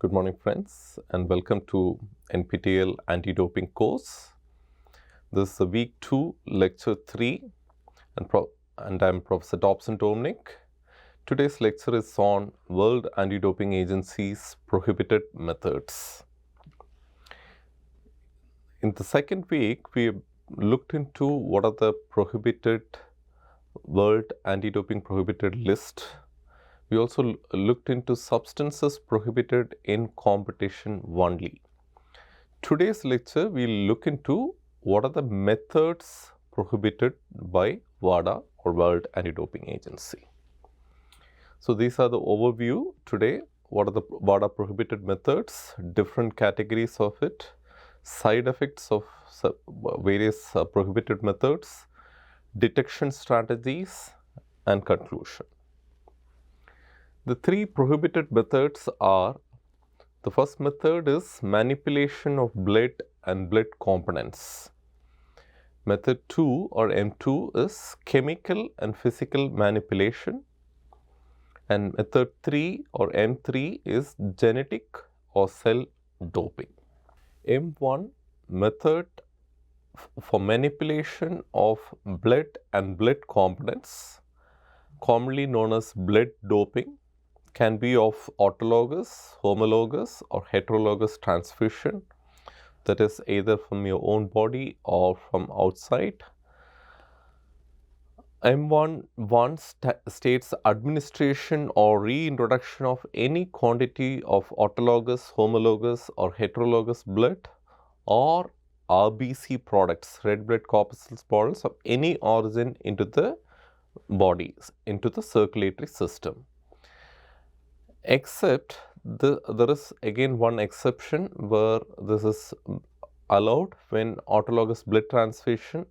Good morning, friends, and welcome to NPTEL Anti-Doping course. This is week 2, lecture 3, and I'm Professor Dobson Dominic. Today's lecture is on World Anti-Doping Agency's prohibited methods. In the second week, we looked into what are the prohibited World Anti-Doping prohibited list. We also looked into substances prohibited in competition only. Today's lecture, we'll look into what are the methods prohibited by WADA or World Anti-Doping Agency. So these are the overview today. What are the WADA prohibited methods, different categories of it, side effects of various prohibited methods, detection strategies, and conclusion. The three prohibited methods are: the first method is manipulation of blood and blood components. Method 2 or M2 is chemical and physical manipulation. And method 3 or M3 is genetic or cell doping. M1 method for manipulation of blood and blood components, commonly known as blood doping, can be of autologous, homologous, or heterologous transfusion, that is either from your own body or from outside. M1 states administration or reintroduction of any quantity of autologous, homologous, or heterologous blood or RBC products, red blood corpuscle products of any origin into the bodies, into the circulatory system. Except there is again one exception where this is allowed when autologous blood transfusion,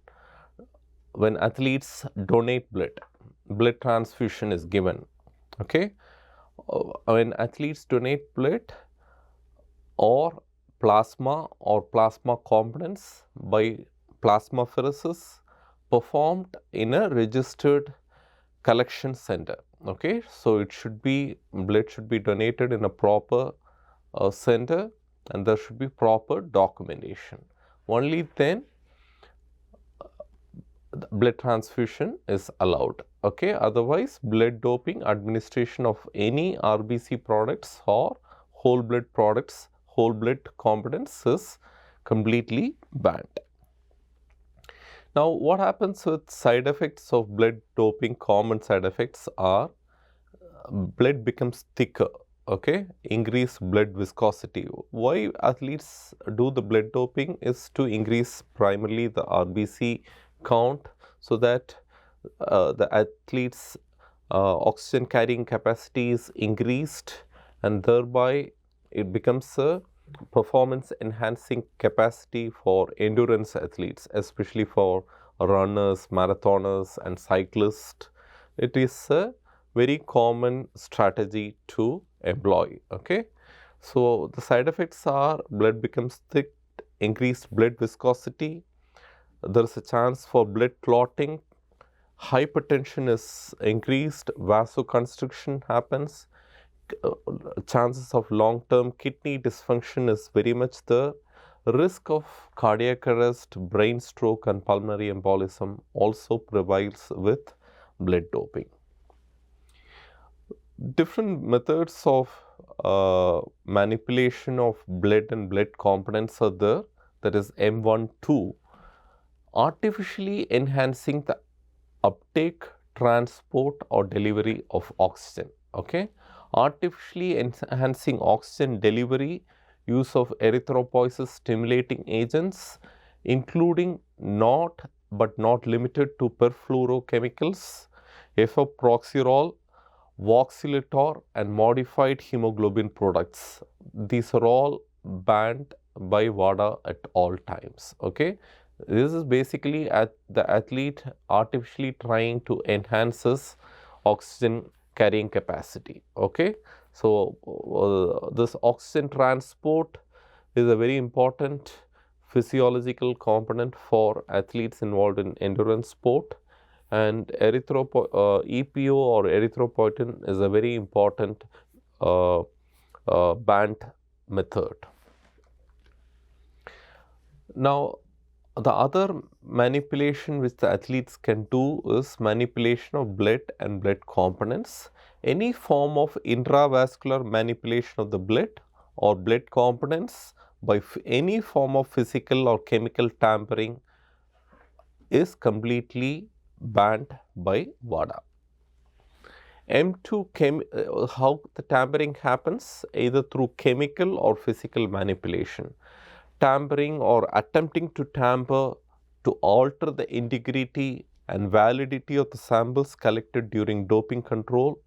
when athletes donate blood transfusion is given. Okay, when athletes donate blood or plasma components by plasmapheresis performed in a registered collection center. Okay, so it should be, blood should be donated in a proper center, and there should be proper documentation. Only then blood transfusion is allowed. Okay, otherwise blood doping, administration of any RBC products or whole blood products, whole blood components is completely banned. Now, what happens with side effects of blood doping? Common side effects are blood becomes thicker, okay, increase blood viscosity. Why athletes do the blood doping is to increase primarily the RBC count, so that the athletes' oxygen carrying capacity is increased, and thereby it becomes a performance enhancing capacity for endurance athletes, especially for runners, marathoners, and cyclists. It is a very common strategy to employ. Okay, so the side effects are blood becomes thick, increased blood viscosity, there is a chance for blood clotting, hypertension is increased, vasoconstriction happens, chances of long-term kidney dysfunction is very much there. Risk of cardiac arrest, brain stroke, and pulmonary embolism also prevails with blood doping. Different methods of manipulation of blood and blood components are there. That is M12, artificially enhancing the uptake, transport, or delivery of oxygen. Okay, artificially enhancing oxygen delivery, use of erythropoiesis stimulating agents, including not but not limited to perfluorochemicals, epoproxyrol, voxelotor, and modified hemoglobin products. These are all banned by WADA at all times. Okay, this is basically the athlete artificially trying to enhance his oxygen carrying capacity. Okay, so this oxygen transport is a very important physiological component for athletes involved in endurance sport, and EPO or erythropoietin is a very important banned method. Now, the other manipulation which the athletes can do is manipulation of blood and blood components. Any form of intravascular manipulation of the blood or blood components by any form of physical or chemical tampering is completely banned by WADA. M2 how the tampering happens, either through chemical or physical manipulation. Tampering or attempting to tamper to alter the integrity and validity of the samples collected during doping control,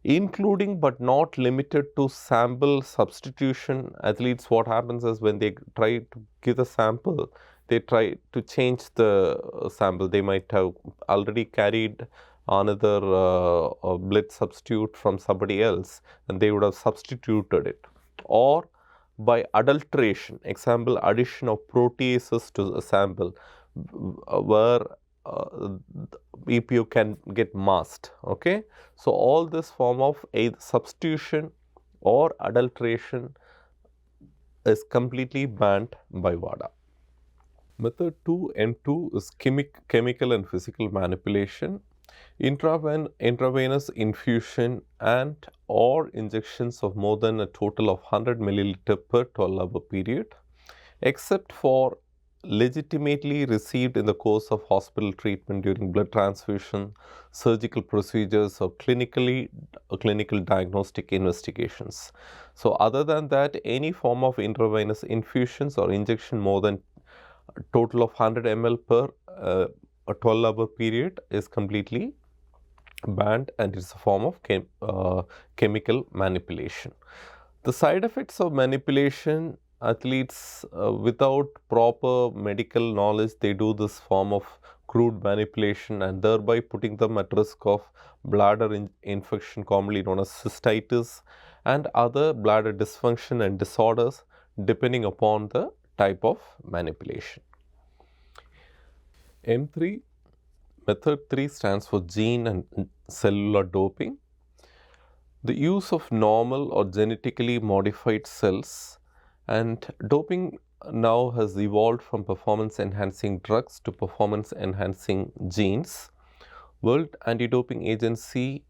including but not limited to sample substitution. Athletes, what happens is when they try to give the sample, they try to change the sample. They might have already carried another blood substitute from somebody else and they would have substituted it, or by adulteration, example addition of proteases to a sample where EPO can get masked. Okay, so all this form of either substitution or adulteration is completely banned by WADA. Method 2, M2, is chemical and physical manipulation. Intravenous infusion and or injections of more than a total of 100 milliliter per 12-hour period, except for legitimately received in the course of hospital treatment during blood transfusion, surgical procedures, or clinical diagnostic investigations. So, other than that, any form of intravenous infusions or injection more than a total of 100 ml per a 12-hour period is completely banned, and it's a form of chemical manipulation. The side effects of manipulation, athletes without proper medical knowledge, they do this form of crude manipulation and thereby putting them at risk of bladder infection, commonly known as cystitis, and other bladder dysfunction and disorders depending upon the type of manipulation. M3, method 3 stands for gene and cellular doping. The use of normal or genetically modified cells, and doping now has evolved from performance enhancing drugs to performance enhancing genes. World Anti-Doping Agency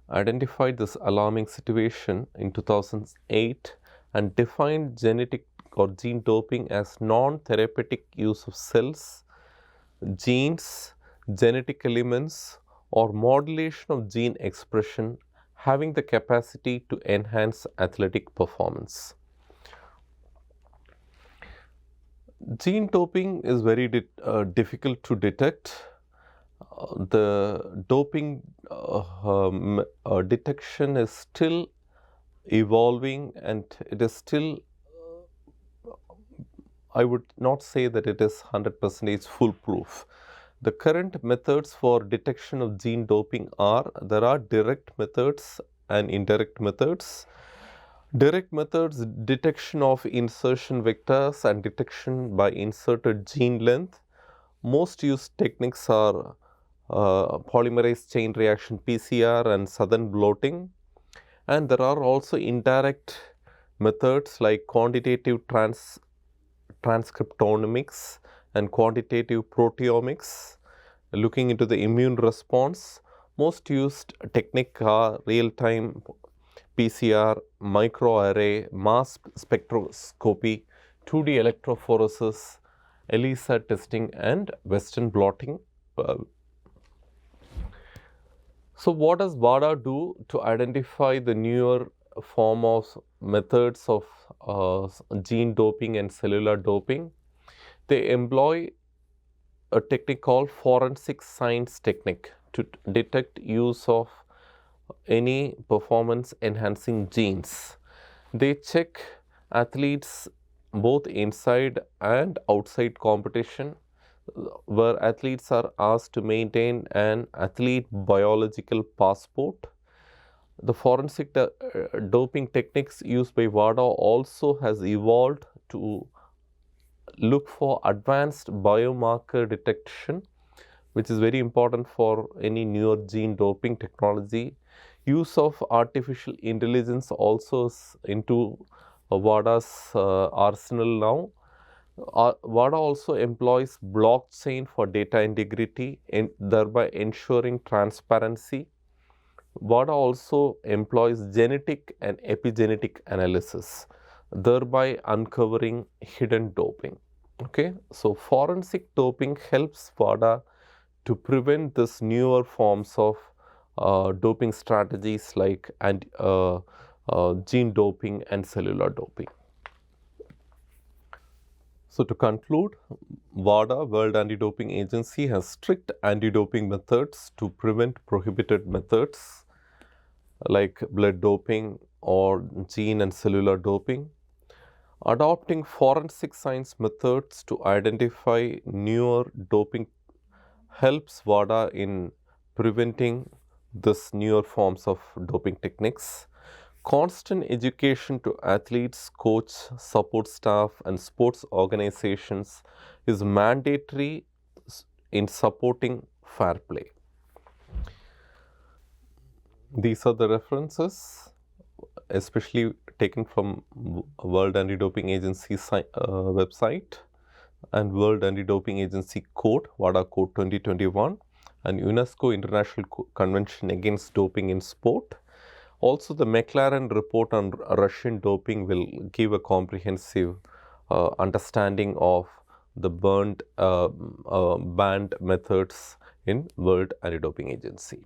identified this alarming situation in 2008 and defined genetic or gene doping as non-therapeutic use of cells, genes, genetic elements, or modulation of gene expression having the capacity to enhance athletic performance. Gene doping is very difficult to detect. The doping detection is still evolving, and it is still, I would not say that it is 100% foolproof. The current methods for detection of gene doping there are direct methods and indirect methods. Direct methods, detection of insertion vectors and detection by inserted gene length. Most used techniques are polymerase chain reaction PCR and Southern blotting. And there are also indirect methods like quantitative transcriptomics and quantitative proteomics, looking into the immune response. Most used technique are real-time PCR, microarray, mass spectroscopy, 2D electrophoresis, ELISA testing, and Western blotting. So, what does WADA do to identify the newer form of methods of gene doping and cellular doping? They employ a technique called forensic science technique to detect use of any performance enhancing genes. They check athletes both inside and outside competition, where athletes are asked to maintain an athlete biological passport. The forensic doping techniques used by WADA also has evolved to look for advanced biomarker detection, which is very important for any newer gene doping technology. Use of artificial intelligence also is into WADA's arsenal now. WADA also employs blockchain for data integrity and thereby ensuring transparency. WADA also employs genetic and epigenetic analysis, thereby uncovering hidden doping. Okay, so forensic doping helps WADA to prevent this newer forms of doping strategies like gene doping and cellular doping. So to conclude, WADA, World Anti-Doping Agency, has strict anti-doping methods to prevent prohibited methods like blood doping or gene and cellular doping. Adopting forensic science methods to identify newer doping helps WADA in preventing this newer forms of doping techniques. Constant education to athletes, coach, support staff and sports organizations is mandatory in supporting fair play. These are the references, especially taken from World Anti-Doping Agency website and World Anti-Doping Agency Code, WADA Code 2021, and UNESCO International Convention Against Doping in Sport. Also, the McLaren report on Russian doping will give a comprehensive understanding of the banned methods in World Anti-Doping Agency.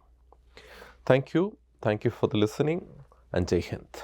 Thank you for the listening, and Jai Hind.